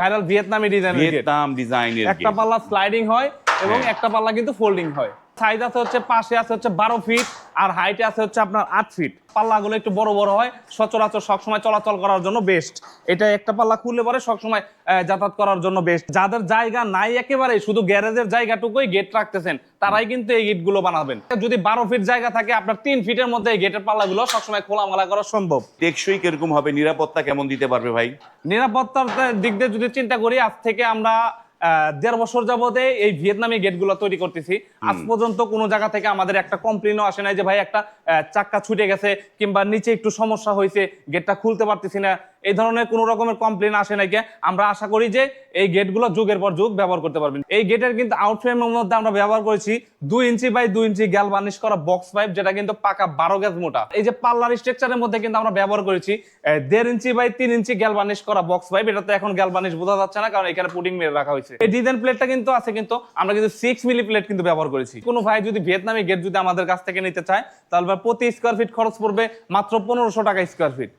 Viral ভিয়েতনামি ডিজাইনের gate, Vietnam ডিজাইনের একটা পাল্লা স্লাইডিং হয় এবং একটা পাল্লা কিন্তু ফোল্ডিং হয়। সাইজ আছে হচ্ছে পাশে আছে হচ্ছে 12 ফিট আর হাইটে আছে হচ্ছে আপনার 8 ফিট। পাল্লাগুলো একটু বড় বড় হয়, সচরাচর সবসময় চলাচল করার জন্য বেস্ট। এটা একটা পাল্লা খুললে পরে সবসময় যাতায়াত করার জন্য বেস্ট। যাদের জায়গা নাই একেবারে শুধু গ্যারেজের জায়গাটুকুই গেট রাখতেছেন তারাই কিন্তু এই গেটগুলো বানাবেন। যদি 12 ফিট জায়গা থাকে আপনার 3 ফিটের মধ্যে এই গেটের পাল্লাগুলো সবসময় খোলামেলা করা সম্ভব। টেকসই কিরকম হবে, নিরাপত্তা কেমন দিতে পারবে ভাই? নিরাপত্তার দিক দিয়ে যদি চিন্তা করি, আজ থেকে আমরা 1.5 বছর যাবতে এই ভিয়েতনামি গেটগুলো তৈরি করতেছি। আজ পর্যন্ত কোনো জায়গা থেকে আমাদের একটা কমপ্লেনও আসে নাই যে ভাই একটা চাক্কা ছুটে গেছে কিংবা নিচে একটু সমস্যা হয়েছে, গেটটা খুলতে পারতেছি না, এই ধরনের কোনো রকমের কমপ্লেন আসে নাই। আমরা আশা করি যে এই গেটগুলো যুগের পর যুগ ব্যবহার করতে পারবেন। এই গেটের কিন্তু আউটফ্রেমের মধ্যে আমরা ব্যবহার করেছি 2 ইঞ্চি বাই 2 ইঞ্চি গ্যালভানিশ করা বক্স পাইপ, যেটা কিন্তু পাকা 12 গেজ মোটা। এই যে পাল্লার স্ট্রাকচারের মধ্যে কিন্তু আমরা ব্যবহার করেছি 1.5 ইঞ্চি বাই 3 ইঞ্চি গ্যালভানিশ করা বক্স পাইপ। এটা তো এখন গ্যালভানিশ বোঝা যাচ্ছে না কারণ এখানে পুডিং মেরে রাখা হয়েছে। এই ডিজাইন প্লেটটা কিন্তু আছে, কিন্তু আমরা কিন্তু 6 মিলি প্লেট কিন্তু ব্যবহার করেছি। কোনো ভাই যদি ভিয়েতনামি গেট যদি আমাদের কাছ থেকে নিতে চায় তাহলে প্রতি স্কয়ার ফিট খরচ পড়বে মাত্র 1500 টাকা স্কয়ার ফিট।